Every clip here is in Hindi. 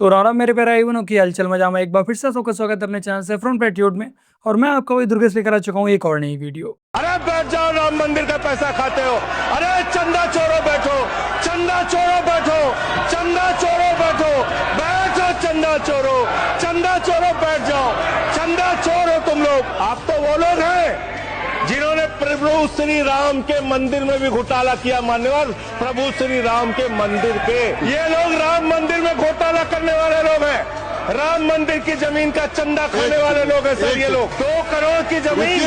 तो राम मेरे प्यारे भाई बहनों की हलचल मजा में एक बार फिर से सबका स्वागत है अपने चैनल सेफ्रॉन पैट्रियोट में। और मैं आपका वही दुर्गेश लेकर आ चुका हूँ एक और नई वीडियो। अरे बैठ जाओ, राम मंदिर का पैसा खाते हो। अरे चंदा चोरो बैठो, चंदा चोरो बैठो, चंदा चोरो बैठो, बैठो चंदा चोरो, चंदा चोरो बैठ जाओ। चंदा चोर हो तुम लोग। आप तो वो लोग हैं जिन्होंने प्रभु श्री राम के मंदिर में भी घोटाला किया। मान्यवर, प्रभु श्री राम के मंदिर पे ये लोग राम मंदिर में घोटाला करने वाले लोग हैं। राम मंदिर की जमीन का चंदा खाने वाले लोग हैं सर। ये लोग 2 करोड़ की जमीन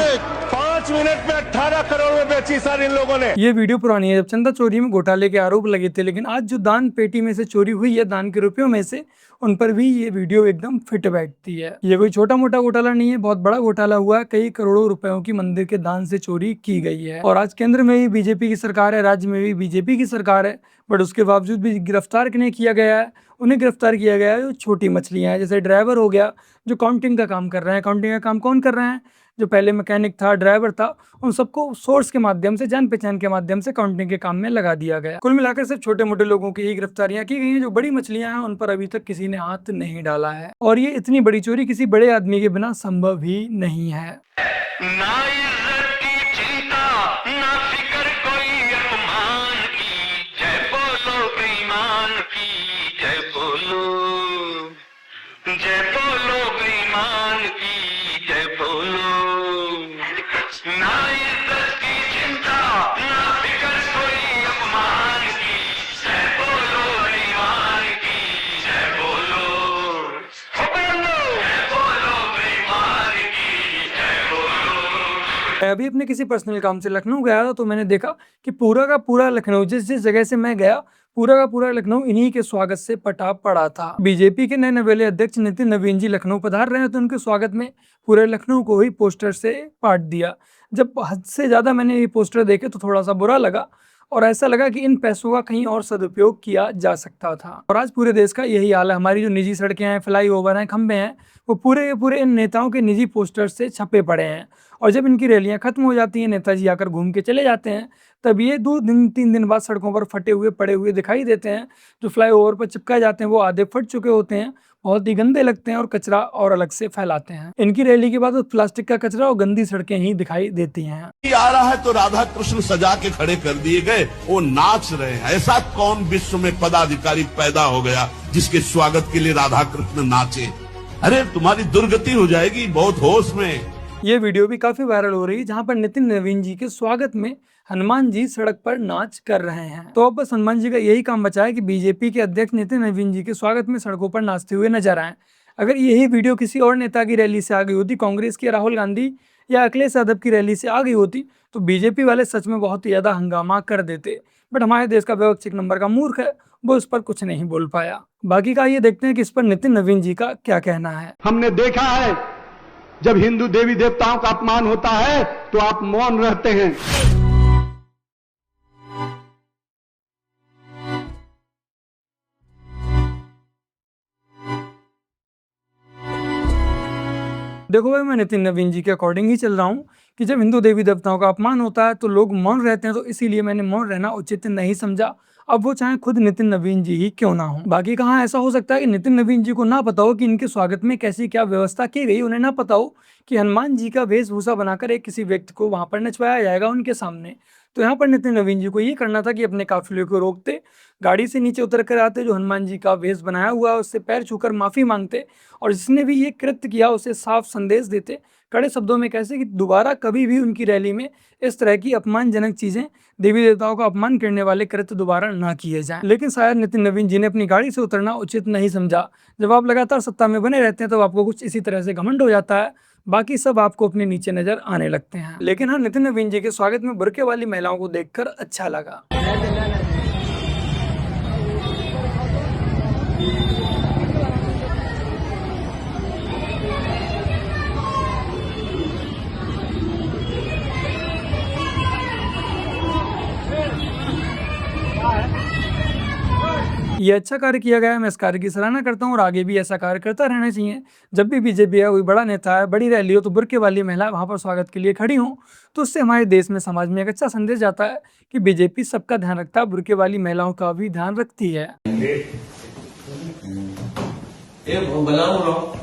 5 मिनट में 18 करोड़ में बेची सर इन लोगों ने। ये वीडियो पुरानी है जब चंदा चोरी में घोटाले के आरोप लगे थे, लेकिन आज जो दान पेटी में से चोरी हुई है, दान के रुपयों में से, उन पर भी ये वीडियो एकदम फिट बैठती है। ये कोई छोटा मोटा घोटाला नहीं है, बहुत बड़ा घोटाला हुआ है। कई करोड़ों रुपयों की मंदिर के दान से चोरी की गई है। और आज केंद्र में भी बीजेपी की सरकार है, राज्य में भी बीजेपी की सरकार है, बट उसके बावजूद भी गिरफ्तार नहीं किया गया है। उन्हें गिरफ्तार किया गया है जो छोटी मछलियां हैं, जैसे ड्राइवर हो गया जो काउंटिंग का काम कर रहे हैं। काउंटिंग का काम कौन कर रहे हैं? जो पहले मैकेनिक था, ड्राइवर था, उन सबको सोर्स के माध्यम से, जान पहचान के माध्यम से काउंटिंग के काम में लगा दिया गया। कुल मिलाकर सिर्फ छोटे मोटे लोगों की ही गिरफ्तारियां की गई हैं। जो बड़ी मछलियां हैं उन पर अभी तक किसी ने हाथ नहीं डाला है। और ये इतनी बड़ी चोरी किसी बड़े आदमी के बिना संभव ही नहीं है। ना इज्जत की चिंता, ना फिक्र कोई अपमान की, जय बोलो बेईमान की, जय बोलो बेईमान की, जय बोलो। ना इज्जत की चिंता, ना फिक्र कोई अपमान की, जय बोलो बेईमान की, जय बोलो। हो बोलो, जय बोलो बेईमान की, जय बोलो। मैं अभी अपने किसी पर्सनल काम से लखनऊ गया था, तो मैंने देखा कि पूरा का पूरा लखनऊ, जिस जिस जगह से मैं गया, पूरा का पूरा लखनऊ इन्हीं के स्वागत से पटा पड़ा था। बीजेपी के नए नवेले अध्यक्ष नितिन नवीन जी लखनऊ पधार रहे हैं, तो उनके स्वागत में पूरे लखनऊ को ही पोस्टर से पाट दिया। जब हद से ज्यादा मैंने ये पोस्टर देखे तो थोड़ा सा बुरा लगा, और ऐसा लगा कि इन पैसों का कहीं और सदुपयोग किया जा सकता था। और आज पूरे देश का यही हाल है। हमारी जो निजी सड़कें हैं, फ्लाई ओवर हैं, खंभे हैं, वो पूरे के पूरे इन नेताओं के निजी पोस्टर से छपे पड़े हैं। और जब इनकी रैलियां खत्म हो जाती हैं, नेताजी आकर घूम के चले जाते हैं, तब ये 2 दिन 3 दिन बाद सड़कों पर फटे हुए पड़े हुए दिखाई देते हैं। जो फ्लाई ओवर पर चिपकाए जाते हैं वो आधे फट चुके होते हैं, बहुत ही गंदे लगते हैं, और कचरा और अलग से फैलाते हैं। इनकी रैली के बाद प्लास्टिक का कचरा और गंदी सड़कें ही दिखाई देती हैं। आ रहा है तो राधा कृष्ण सजा के खड़े कर दिए गए, वो नाच रहे हैं। ऐसा कौन विश्व में पदाधिकारी पैदा हो गया जिसके स्वागत के लिए राधा कृष्ण नाचे? अरे तुम्हारी दुर्गति हो जाएगी, बहुत होश में। ये वीडियो भी काफी वायरल हो रही है, जहां पर नितिन नवीन जी के स्वागत में हनुमान जी सड़क पर नाच कर रहे हैं। तो अब बस हनुमान जी का यही काम बचा है कि बीजेपी के अध्यक्ष नितिन नवीन जी के स्वागत में सड़कों पर नाचते हुए नजर आए। अगर यही वीडियो किसी और नेता की रैली से आ गई होती, कांग्रेस की राहुल गांधी या अखिलेश यादव की रैली से आ गई होती, तो बीजेपी वाले सच में बहुत ही ज्यादा हंगामा कर देते। बट हमारे देश का विपक्ष एक नंबर का मूर्ख है, वो इस पर कुछ नहीं बोल पाया। बाकी का ये देखते हैं कि इस पर नितिन नवीन जी का क्या कहना है। हमने देखा है जब हिंदू देवी देवताओं का अपमान होता है तो आप मौन रहते हैं। देखो भाई, मैं नितिन नवीन जी के अकॉर्डिंग ही चल रहा हूँ कि जब हिंदू देवी देवताओं का अपमान होता है तो लोग मौन रहते हैं, तो इसीलिए मैंने मौन रहना उचित नहीं समझा। अब वो चाहे खुद नितिन नवीन जी ही क्यों ना हो। बाकी कहाँ ऐसा हो सकता है कि नितिन नवीन जी को ना पता हो कि इनके स्वागत में कैसी क्या व्यवस्था की गई, उन्हें ना पता हो कि हनुमान जी का वेशभूषा बनाकर एक किसी व्यक्ति को वहां पर नचवाया जाएगा उनके सामने। तो यहाँ पर नितिन नवीन जी को ये करना था कि अपने काफिले को रोकते, गाड़ी से नीचे उतर कर आते, जो हनुमान जी का वेश बनाया हुआ है उससे पैर छूकर माफी मांगते, और जिसने भी ये कृत्य किया उसे साफ संदेश देते, कड़े शब्दों में, कैसे कि दोबारा कभी भी उनकी रैली में इस तरह की अपमानजनक चीजें, देवी देवताओं का अपमान करने वाले कृत्य दोबारा ना किए जाएं। लेकिन शायद नितिन नवीन जी ने अपनी गाड़ी से उतरना उचित नहीं समझा। जब आप लगातार सत्ता में बने रहते हैं तो आपको कुछ इसी तरह से घमंड हो जाता है, बाकी सब आपको अपने नीचे नजर आने लगते हैं। लेकिन हाँ, नितिन नवीन जी के स्वागत में बुर्के वाली महिलाओं को देखकर अच्छा लगा। ये अच्छा कार्य किया गया है, मैं इस कार्य की सराहना करता हूँ, और आगे भी ऐसा कार्य करता रहना चाहिए। जब भी बीजेपी या कोई बड़ा नेता है, बड़ी रैली हो, तो बुर्के वाली महिला वहां पर स्वागत के लिए खड़ी हो, तो उससे हमारे देश में, समाज में एक अच्छा संदेश जाता है कि बीजेपी सबका ध्यान रखता है, बुर्के वाली महिलाओं का भी ध्यान रखती है। ये बना रहा हूँ।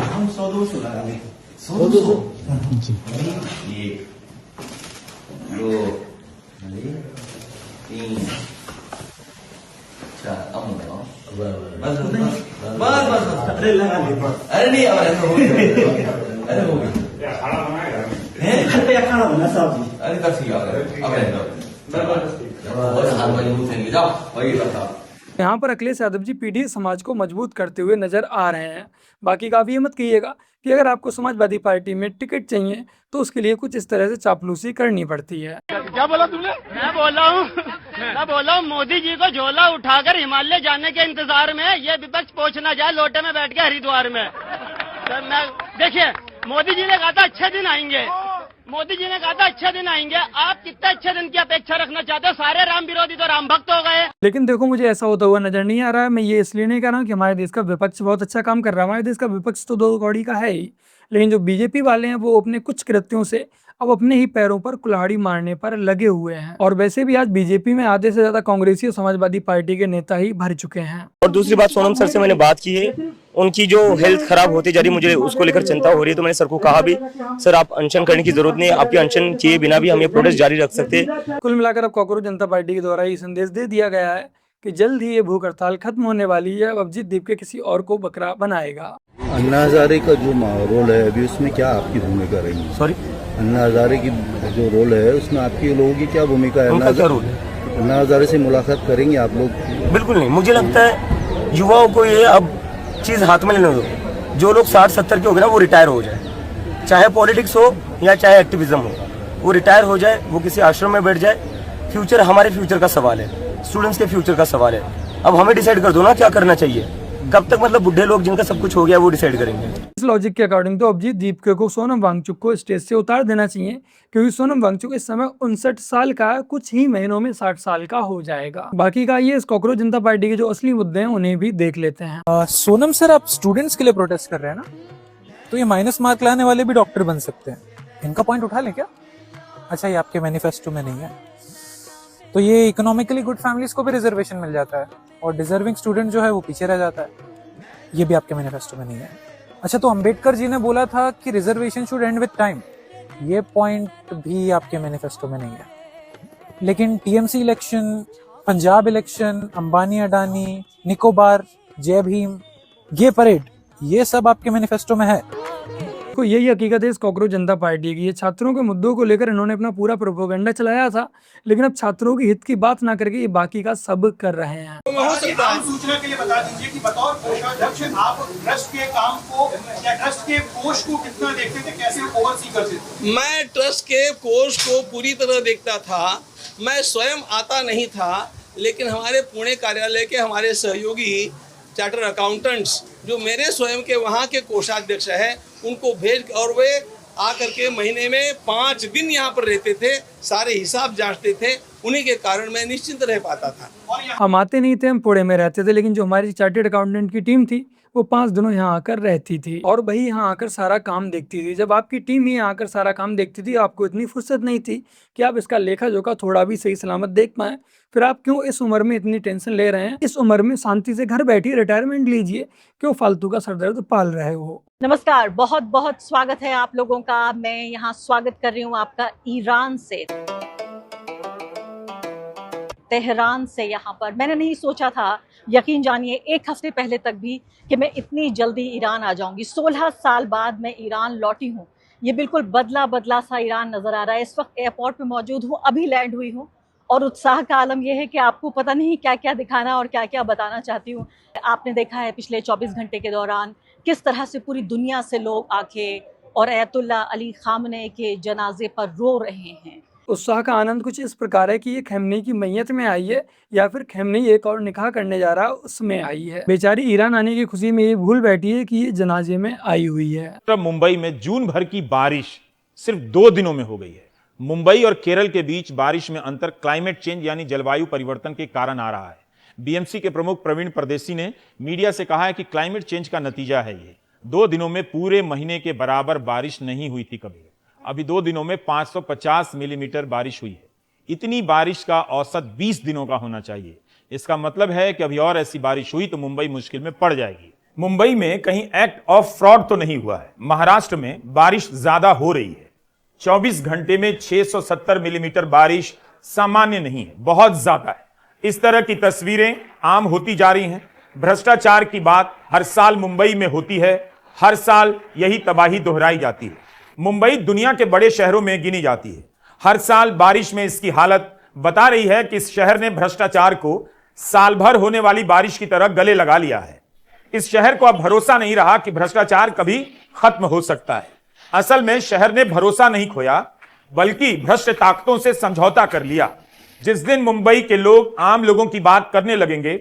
हम 100-200 लगाएंगे। 100-200 1 2 3 4 अब लगाओ। बस अरे लगा ले। अरे नहीं अब ऐसा हो गया। अरे हो गया। खाना बना साहब। अरे कर सिया अब रहने दो। हाथ मजबूत है जाओ वही बताओ। यहाँ पर अखिलेश यादव जी पीढ़ी समाज को मजबूत करते हुए नजर आ रहे हैं। बाकी का आप ये मत कहिएगा कि अगर आपको समाजवादी पार्टी में टिकट चाहिए तो उसके लिए कुछ इस तरह से चापलूसी करनी पड़ती है। क्या बोला तुमने? मैं बोला हूँ मोदी जी को झोला उठाकर हिमालय जाने के इंतजार में ये विपक्ष पहुंचना जाए लोटे में बैठ के हरिद्वार में। तो मैं देखिए मोदी जी ने कहा था अच्छे दिन आएंगे। मोदी जी ने कहा था अच्छे दिन आएंगे। आप कितने अच्छे दिन की अपेक्षा रखना चाहते हो? सारे राम विरोधी तो राम भक्त हो गए। लेकिन देखो मुझे ऐसा होता हुआ नजर नहीं आ रहा है। मैं ये इसलिए नहीं कह रहा हूँ कि हमारे देश का विपक्ष बहुत अच्छा काम कर रहा है। हमारे देश का विपक्ष तो दो कौड़ी का है ही, लेकिन जो बीजेपी वाले हैं वो अपने कुछ कृत्यों से अब अपने ही पैरों पर कुल्हाड़ी मारने पर लगे हुए हैं। और वैसे भी आज बीजेपी में आधे से ज्यादा कांग्रेसी और समाजवादी पार्टी के नेता ही भर चुके हैं। और दूसरी बात, सोनम सर से मैंने बात की है, उनकी जो हेल्थ खराब होती जा रही, मुझे उसको लेकर चिंता हो रही है। तो मैंने सर को कहा भी, सर आप अनशन करने की जरूरत नहीं है, आपके अनशन किए बिना भी हम ये प्रोटेस्ट जारी रख सकते हैं। कुल मिलाकर अब कांग्रेस जनता पार्टी के द्वारा ये संदेश दे दिया गया है कि जल्द ही ये भूख हड़ताल खत्म होने वाली है। अब अभिजीत दीप के किसी और को बकरा बनाएगा। अन्ना हजारे का जो रोल है अभी उसमें क्या आपकी भूमिका रहेगी? सॉरी, अन्ना हजारे की जो रोल है उसमें आपकी लोगों की क्या भूमिका है? उनका क्या रोल है? अन्ना हजारे से मुलाकात करेंगे आप लोग? बिल्कुल नहीं। मुझे लगता है युवाओं को ये अब चीज हाथ में लेने दो। जो लोग 60-70 के हो गए ना वो रिटायर हो जाए, चाहे पॉलिटिक्स हो या चाहे एक्टिविज्म हो, वो रिटायर हो जाए, वो किसी आश्रम में बैठ जाए। फ्यूचर हमारे फ्यूचर का सवाल है, स्टूडेंट्स के फ्यूचर का सवाल है। अब हमें डिसाइड कर दो ना क्या करना चाहिए। कब तक मतलब बुढ़े लोग जिनका सब कुछ हो गया वो डिसाइड करेंगे? इस लॉजिक के अकॉर्डिंग तो अभिजीत दीपके को सोनम वांगचुक को स्टेज से उतार देना चाहिए, क्योंकि सोनम वांगचुक इस समय 59 साल का है, कुछ ही महीनों में 60 साल का हो जाएगा। बाकी का ये इस कांग्रेस जनता पार्टी के जो असली मुद्दे हैं उन्हें भी देख लेते हैं। सोनम सर, आप स्टूडेंट्स के लिए प्रोटेस्ट कर रहे हैं ना, तो ये माइनस मार्क लाने वाले भी डॉक्टर बन सकते हैं। इनका पॉइंट उठा लें क्या? अच्छा, ये आपके मैनिफेस्टो में नहीं है, तो ये इकोनॉमिकली गुड फैमिलीज को भी रिजर्वेशन मिल जाता है और डिजर्विंग स्टूडेंट जो है वो पीछे रह जाता है। ये भी आपके मैनिफेस्टो में नहीं है। अच्छा, तो अंबेडकर जी ने बोला था कि reservation should and with time, ये पॉइंट भी आपके मैनिफेस्टो में नहीं है। लेकिन TMC election, Punjab election, Ambani Adani, Nicobar, जय भीम, ये परेड, ये सब आपके मैनिफेस्टो में है। को यही हकीकत है इस कांग्रेस जनता पार्टी की। ये छात्रों के मुद्दों को लेकर इन्होंने अपना पूरा प्रोपेगेंडा चलाया था, लेकिन अब छात्रों के हित की बात ना करके ये बाकी का सब कर रहे हैं। आम सूचना के लिए बता दीजिए कि बतौर कोषाध्यक्ष आप ट्रस्ट के काम को या ट्रस्ट के कोष को कितना देखते थे, कैसे ओवरसी करते थे? मैं ट्रस्ट के कोष को पूरी तरह देखता था। मैं स्वयं आता नहीं था, लेकिन हमारे पुणे कार्यालय के हमारे सहयोगी चार्टर अकाउंटेंट्स जो मेरे स्वयं के वहाँ के कोषाध्यक्ष हैं, उनको भेज, और वे आकर के महीने में 5 दिन यहाँ पर रहते थे, सारे हिसाब जांचते थे। उन्हीं के कारण मैं निश्चिंत रह पाता था। हम आते नहीं थे, हम पुणे में रहते थे, लेकिन जो हमारी चार्टर्ड अकाउंटेंट की टीम थी वो 5 दिनों यहाँ आकर रहती थी और वही यहाँ आकर सारा काम देखती थी। जब आपकी टीम ही यहाँ आकर सारा काम देखती थी, आपको इतनी फुर्सत नहीं थी कि आप इसका लेखा जोखा थोड़ा भी सही सलामत देख पाएं, फिर आप क्यों इस उम्र में इतनी टेंशन ले रहे हैं? इस उम्र में शांति से घर बैठिए, रिटायरमेंट लीजिए, क्यों फालतू का सरदर्द पाल रहे हो? नमस्कार, बहुत बहुत स्वागत है आप लोगों का। मैं यहाँ स्वागत कर रही हूँ आपका ईरान से, तेहरान से। यहाँ पर मैंने नहीं सोचा था, यकीन जानिए 1 हफ्ते पहले तक भी, कि मैं इतनी जल्दी ईरान आ जाऊंगी। 16 साल बाद मैं ईरान लौटी हूँ। ये बिल्कुल बदला बदला सा ईरान नज़र आ रहा है। इस वक्त एयरपोर्ट पे मौजूद हूँ, अभी लैंड हुई हूँ और उत्साह का आलम यह है कि आपको पता नहीं क्या क्या दिखाना और क्या क्या बताना चाहती हूँ। आपने देखा है पिछले 24 घंटे के दौरान किस तरह से पूरी दुनिया से लोग आके और अयतुल्ला अली खामने के जनाजे पर रो रहे हैं। उत्साह का आनंद कुछ इस प्रकार है कि ये खैमनी की मैयत में आई है या फिर खैमनी एक और निकाह करने जा रहा है उसमें आई है। बेचारी ईरान आने की खुशी में ये भूल बैठी है कि ये जनाजे में आई हुई है। मुंबई में जून भर की बारिश सिर्फ 2 दिनों में हो गई है। मुंबई और केरल के बीच बारिश में अंतर क्लाइमेट चेंज यानी जलवायु परिवर्तन के कारण आ रहा है। बीएमसी के प्रमुख प्रवीण परदेसी ने मीडिया से कहा है कि क्लाइमेट चेंज का नतीजा है ये। 2 दिनों में पूरे महीने के बराबर बारिश नहीं हुई थी कभी। अभी 2 दिनों में 550 मिलीमीटर बारिश हुई है। इतनी बारिश का औसत 20 दिनों का होना चाहिए। इसका मतलब है कि अभी और ऐसी बारिश हुई तो मुंबई मुश्किल में पड़ जाएगी। मुंबई में कहीं एक्ट ऑफ फ्रॉड तो नहीं हुआ है। महाराष्ट्र में बारिश ज्यादा हो रही है। 24 घंटे में 670 मिलीमीटर बारिश सामान्य नहीं है, बहुत ज्यादा है। इस तरह की तस्वीरें आम होती जा रही हैं। भ्रष्टाचार की बात हर साल मुंबई में होती है, हर साल यही तबाही दोहराई जाती है। मुंबई दुनिया के बड़े शहरों में गिनी जाती है। हर साल बारिश में इसकी हालत बता रही है कि इस शहर ने भ्रष्टाचार को साल भर होने वाली बारिश की तरह गले लगा लिया है। इस शहर को अब भरोसा नहीं रहा कि भ्रष्टाचार कभी खत्म हो सकता है। असल में शहर ने भरोसा नहीं खोया, बल्कि भ्रष्ट ताकतों से समझौता कर लिया। जिस दिन मुंबई के लोग आम लोगों की बात करने लगेंगे,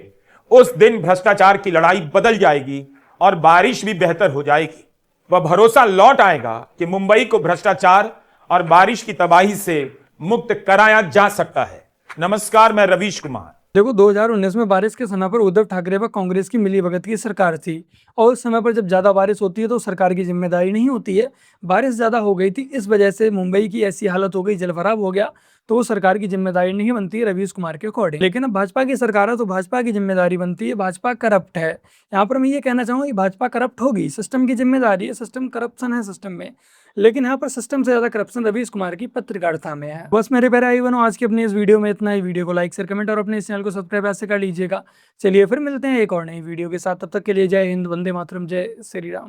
उस दिन भ्रष्टाचार की लड़ाई बदल जाएगी और बारिश भी बेहतर हो जाएगी। वह भरोसा लौट आएगा कि मुंबई को भ्रष्टाचार और बारिश की तबाही से मुक्त कराया जा सकता है। नमस्कार, मैं रवीश कुमार। देखो 2019 में बारिश के समय पर उद्धव ठाकरे व कांग्रेस की मिलीभगत की सरकार थी और उस समय पर जब ज़्यादा बारिश होती है तो सरकार की जिम्मेदारी नहीं होती है। बारिश ज़्यादा हो गई थी, इस वजह से मुंबई की ऐसी हालत हो गई, जल भराव हो गया, तो वो सरकार की जिम्मेदारी नहीं बनती है रवीश कुमार के अकॉर्डिंग। लेकिन अब भाजपा की सरकार है तो भाजपा की जिम्मेदारी बनती है। भाजपा करप्ट है। यहाँ पर मैं ये कहना चाहूँगा कि भाजपा करप्ट होगी, सिस्टम की जिम्मेदारी है, सिस्टम करप्शन है सिस्टम में, लेकिन यहाँ पर सिस्टम से ज्यादा करप्शन रवीश कुमार की पत्रकारिता में है। बस मेरे प्यारे भाई बहनों, आज की अपनी इस वीडियो में इतना ही। वीडियो को लाइक शेयर कमेंट और अपने इस चैनल को सब्सक्राइब ऐसे कर लीजिएगा। चलिए फिर मिलते हैं एक और नई वीडियो के साथ, तब तक के लिए जय हिंद, वंदे मातरम, जय श्री राम।